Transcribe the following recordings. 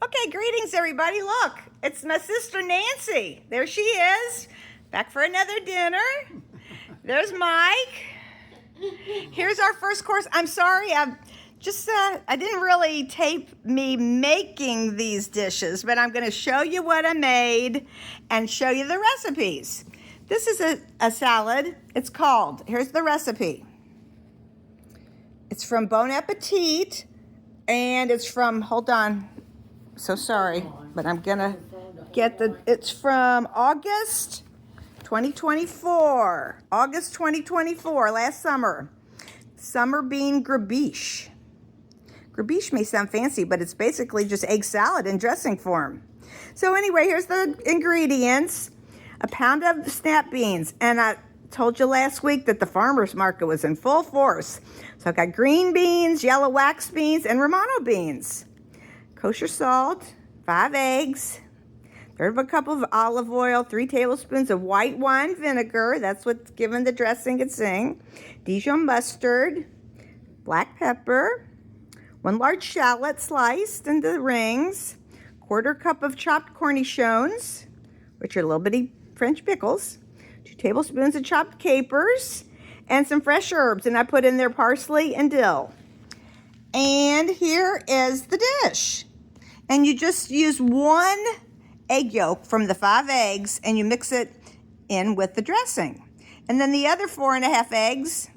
Okay, greetings everybody. Look, it's my sister Nancy. There she is, back for another dinner. There's Mike. Here's our first course. I'm sorry, I didn't really tape me making these dishes, but I'm going to show you what I made and show you the recipes. This is a salad. It's called, here's the recipe. It's from Bon Appetit, and it's from, hold on, so sorry, but I'm gonna get it's from August 2024. August 2024, last summer. Summer bean Gribiche. Gribiche may sound fancy, but it's basically just egg salad in dressing form. So anyway, here's the ingredients. A pound of snap beans, and I told you last week that the farmer's market was in full force. So I got green beans, yellow wax beans, and Romano beans. Kosher salt, 5 eggs, third of a cup of olive oil, 3 tablespoons of white wine vinegar, that's what's giving the dressing its zing, Dijon mustard, black pepper, 1 large shallot sliced into rings, 1/4 cup of chopped cornichons, which are little bitty French pickles, 2 tablespoons of chopped capers, and some fresh herbs, and I put in there parsley and dill. And here is the dish. And you just use 1 egg yolk from the 5 eggs, and you mix it in with the dressing. And then the other 4.5 eggs,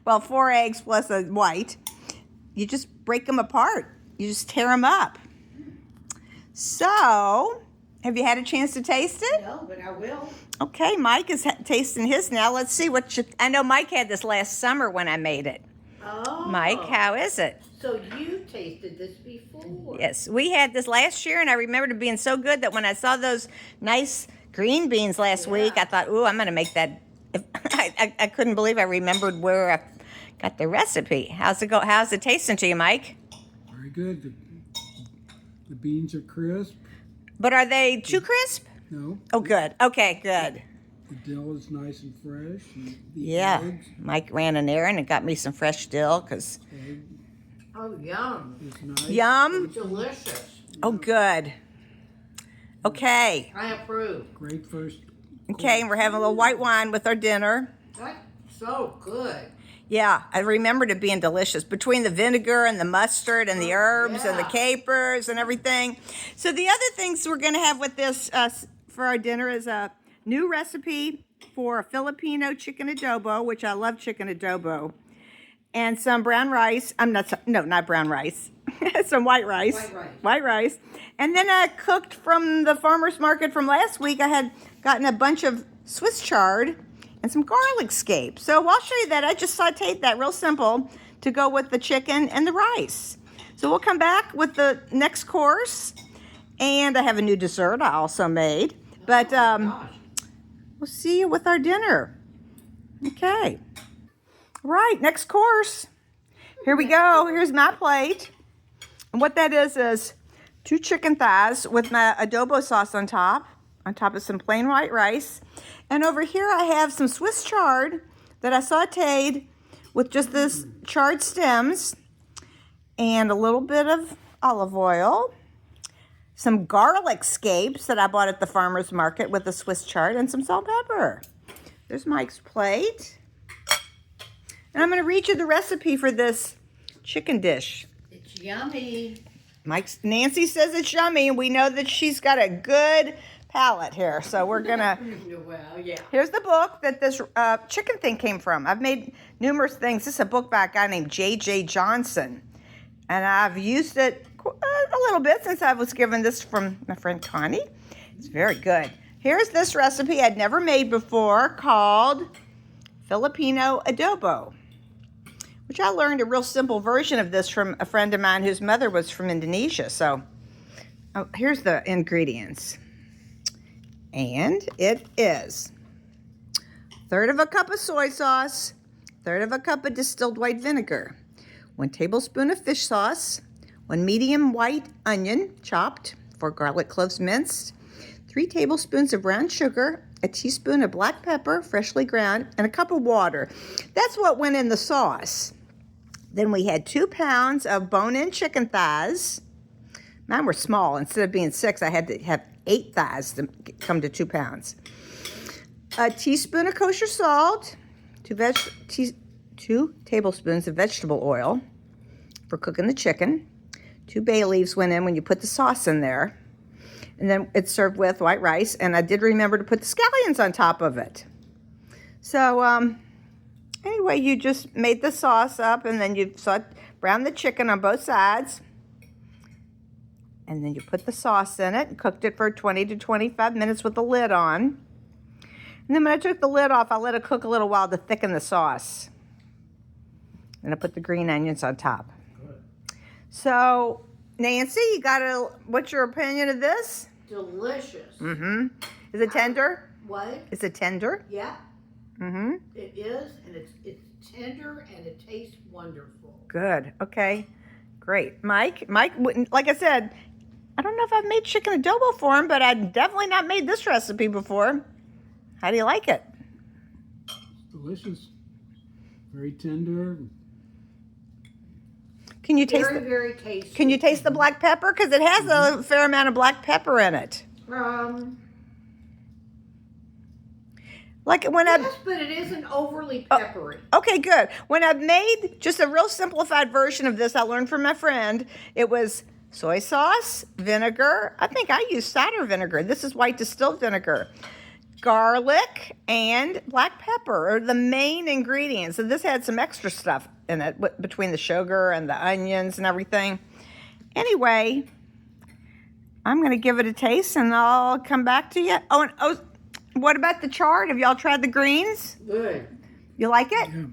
well, 4 eggs plus a white, you just break them apart. You just tear them up. So, have you had a chance to taste it? No, but I will. Okay, Mike is tasting his now. Let's see I know Mike had this last summer when I made it. Oh. Mike, how is it? So you tasted this before? Yes, we had this last year, and I remembered it being so good that when I saw those nice green beans last week, I thought, ooh, I'm going to make that. I couldn't believe I remembered where I got the recipe. How's it tasting to you, Mike? Very good. The beans are crisp. But are they too crisp? No. Oh, good. Okay, good. The dill is nice and fresh. And the Yeah, eggs, Mike ran an errand and got me some fresh dill because egg Oh, yum. is nice. yum. Delicious. Oh, good. Okay. I approve. Great first. Okay, and we're having a little white wine with our dinner. That's so good. Yeah, I remembered it being delicious between the vinegar and the mustard and the herbs and the yeah. capers and everything. So the other things we're going to have with this for our dinner is a new recipe for a Filipino chicken adobo, which I love chicken adobo, and some brown rice. Not brown rice. Some white rice. White rice. White rice. And then I cooked from the farmer's market from last week. I had gotten a bunch of Swiss chard and some garlic scape. So I'll show you that. I just sauteed that real simple to go with the chicken and the rice. So we'll come back with the next course. And I have a new dessert I also made. But Gosh. we'll see you with our dinner. Okay. Right, next course. Here we go. Here's my plate. And what that is 2 chicken thighs with my adobo sauce on top of some plain white rice. And over here I have some Swiss chard that I sauteed with just this chard stems and a little bit of olive oil, some garlic scapes that I bought at the farmer's market with the Swiss chard, and some salt and pepper. There's Mike's plate. And I'm going to read you the recipe for this chicken dish. It's yummy. Nancy says it's yummy, and we know that she's got a good palate here. So we're going to... Well, yeah. Here's the book that this chicken thing came from. I've made numerous things. This is a book by a guy named J.J. Johnson. And I've used it a little bit since I was given this from my friend Connie. It's very good. Here's this recipe I'd never made before called Filipino Adobo, which I learned a real simple version of this from a friend of mine whose mother was from Indonesia. So here's the ingredients. And it is 1/3 of a cup of soy sauce, 1/3 of a cup of distilled white vinegar, 1 tablespoon of fish sauce, 1 medium white onion chopped, 4 garlic cloves minced, 3 tablespoons of brown sugar, a teaspoon of black pepper, freshly ground, and a cup of water. That's what went in the sauce. Then we had 2 pounds of bone-in chicken thighs, Mine were small. Instead of being 6, I had to have 8 thighs to come to 2 pounds. A teaspoon of kosher salt, 2 tablespoons of vegetable oil for cooking the chicken. 2 bay leaves went in when you put the sauce in there. And then it's served with white rice. And I did remember to put the scallions on top of it. So anyway, you just made the sauce up, and then you browned the chicken on both sides. And then you put the sauce in it and cooked it for 20 to 25 minutes with the lid on. And then when I took the lid off, I let it cook a little while to thicken the sauce. And I put the green onions on top. Good. So, Nancy, what's your opinion of this? Delicious. Mm-hmm. Is it tender? What? Is it tender? Yeah, Mm-hmm. it is, and it's tender, and it tastes wonderful. Good. Okay. Great. Mike, wouldn't, like I said, I don't know if I've made chicken adobo for him, but I've definitely not made this recipe before. How do you like it? It's delicious. Very tender. Can you taste Very tasty. Can you taste the black pepper? Because it has a fair amount of black pepper in it. Like when Yes, but it isn't overly peppery. Okay, good. When I've made just a real simplified version of this, I learned from my friend, it was soy sauce, vinegar. I think I used cider vinegar. This is white distilled vinegar. Garlic and black pepper are the main ingredients. And this had some extra stuff in it between the sugar and the onions and everything. Anyway, I'm going to give it a taste and I'll come back to you. Oh, what about the chard? Have y'all tried the greens? Good. You like it? Yeah.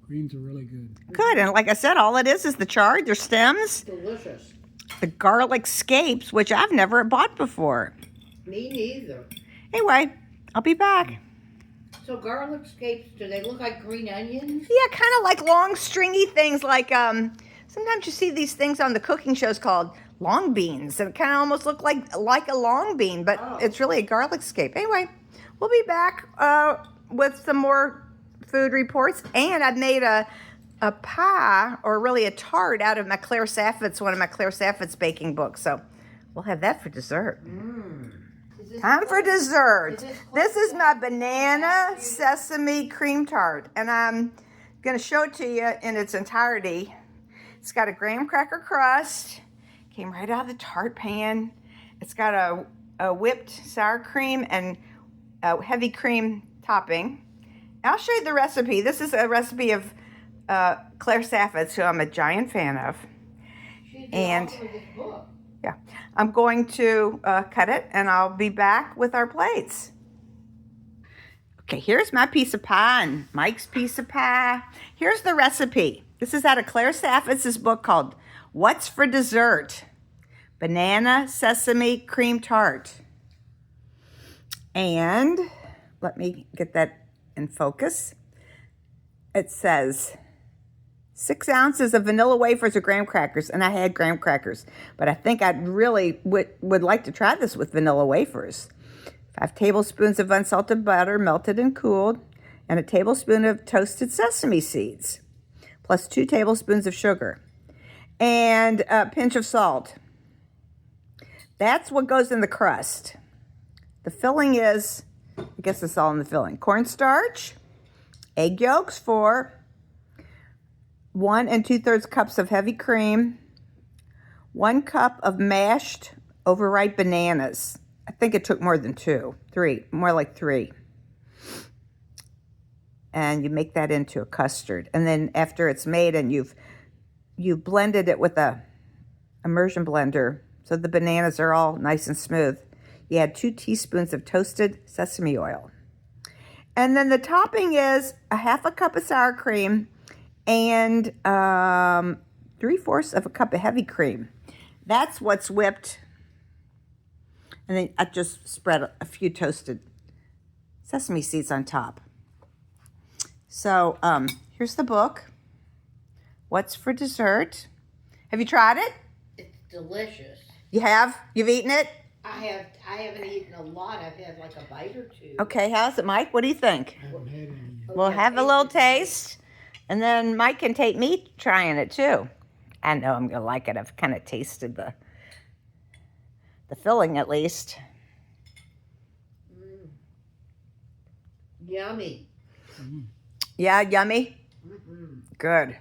Greens are really good. Good. And like I said, all it is the chard, their stems, Delicious. the garlic scapes, which I've never bought before. Me neither. Anyway, I'll be back. So garlic scapes, do they look like green onions? Yeah, kind of like long stringy things like sometimes you see these things on the cooking shows called long beans, and it kind of almost look like a long bean, but it's really a garlic scape. Anyway, we'll be back with some more food reports, and I've made a pie, or really a tart, out of my Claire Saffitz, one of my Claire Saffitz baking books. So we'll have that for dessert. Time for dessert. This is my banana sesame cream tart, and I'm going to show it to you in its entirety. It's got a graham cracker crust. Came right out of the tart pan. It's got a whipped sour cream and a heavy cream topping. I'll show you the recipe. This is a recipe of Claire Saffitz, who I'm a giant fan of. And yeah, I'm going to cut it, and I'll be back with our plates. Okay, here's my piece of pie and Mike's piece of pie. Here's the recipe. This is out of Claire Saffitz's book called What's for Dessert? Banana Sesame Cream Tart. And let me get that in focus. It says 6 ounces of vanilla wafers or graham crackers, and I had graham crackers, but I think I really would like to try this with vanilla wafers. 5 tablespoons of unsalted butter, melted and cooled, and a tablespoon of toasted sesame seeds, plus 2 tablespoons of sugar, and a pinch of salt. That's what goes in the crust. The filling is, I guess it's all in the filling, cornstarch, egg yolks, 4, 1 2/3 cups of heavy cream, 1 cup of mashed overripe bananas. I think it took more than 2, 3, more like 3. And you make that into a custard. And then after it's made and you've blended it with a immersion blender, so the bananas are all nice and smooth, you add 2 teaspoons of toasted sesame oil. And then the topping is a 1/2 cup of sour cream and 3/4 of a cup of heavy cream. That's what's whipped. And then I just spread a few toasted sesame seeds on top. So here's the book. What's for Dessert? Have you tried it? It's delicious. You have? You've eaten it? I haven't eaten a lot. I've had like a bite or 2. Okay, how's it, Mike? What do you think? I haven't had any yet. We'll have a little taste, and then Mike can take me trying it too. I know I'm going to like it. I've kind of tasted the The filling, at least. Yummy. Yeah, yummy. Good.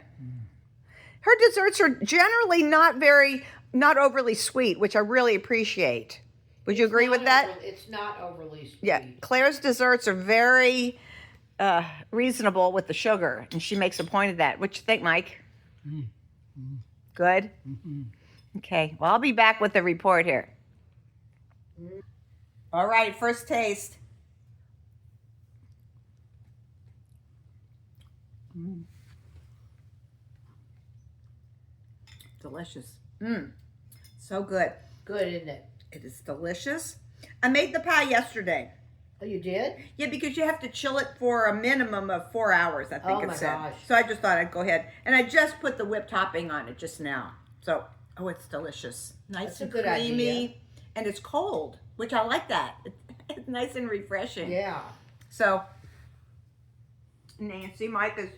Her desserts are generally not overly sweet, which I really appreciate. Would you agree with that? It's not overly sweet. Yeah, Claire's desserts are very reasonable with the sugar, and she makes a point of that. What you think, Mike? Good? Okay, well, I'll be back with the report here. All right, first taste. Delicious. So good. Good, isn't it? It is delicious. I made the pie yesterday. Oh, you did? Yeah, because you have to chill it for a minimum of 4 hours, I think Oh, it my said. gosh. So I just thought I'd go ahead. And I just put the whipped topping on it just now. So, oh, it's delicious. Nice That's a and good creamy. idea. And it's cold, which I like that. It's nice and refreshing. Yeah. So, Nancy, Mike is...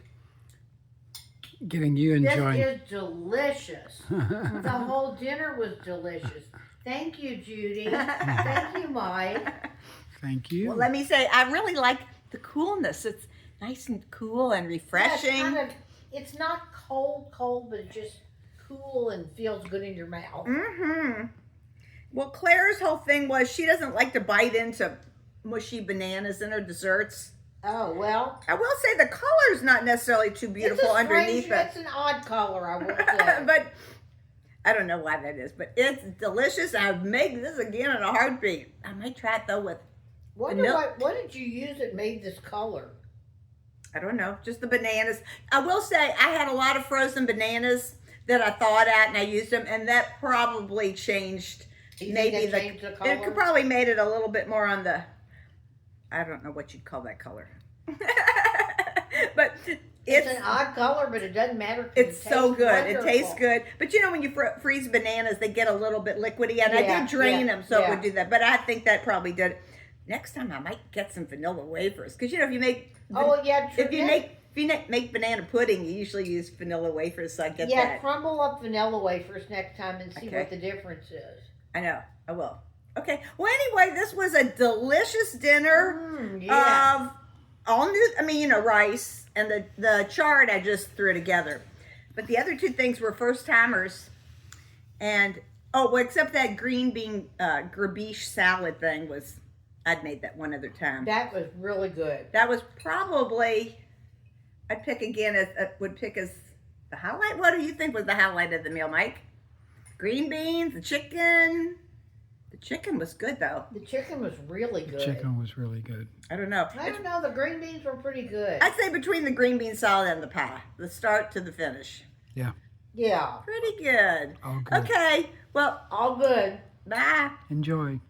Getting you enjoying. This is delicious. The whole dinner was delicious. Thank you, Judy. Thank you, Mike. Thank you. Well, let me say, I really like the coolness. It's nice and cool and refreshing. Yeah, it's not cold, but it's just cool and feels good in your mouth. Well, Claire's whole thing was she doesn't like to bite into mushy bananas in her desserts. Oh, well. I will say the color's not necessarily too beautiful underneath it. It's an odd color, I will say. But I don't know why that is, but it's delicious. I'd make this again in a heartbeat. I might try it though with What did you use that made this color? I don't know, just the bananas. I will say I had a lot of frozen bananas that I thawed out and I used them, and that probably changed. You Maybe think that changed the color? It could probably made it a little bit more on the. I don't know what you'd call that color, but It's an odd color, but it doesn't matter. 'Cause it's it so tastes good. wonderful. It tastes good. But you know, when you freeze bananas, they get a little bit liquidy, and I Yeah, did drain yeah, them, so it yeah. would do that. But I think that probably did it. Next time, I might get some vanilla wafers because you know if you make if you make banana pudding, you usually use vanilla wafers. So I get that. Crumble up vanilla wafers next time and see Okay. what the difference is. I know. I will. Okay. Well, anyway, this was a delicious dinner Yeah. of all new. I mean, you know, rice and the chard. I just threw together, but the other two things were first timers, and well, except that green bean Gribiche salad thing was. I'd made that one other time. That was really good. That was probably. I'd pick again as the highlight. What do you think was the highlight of the meal, Mike? Green beans, the chicken. The chicken was good though. The chicken was really good. Chicken was really good. I don't know. I don't know. The green beans were pretty good. I'd say between the green bean salad and the pie, the start to the finish. Yeah. Yeah. Pretty good. All good. Okay. Well, All good. bye. Enjoy.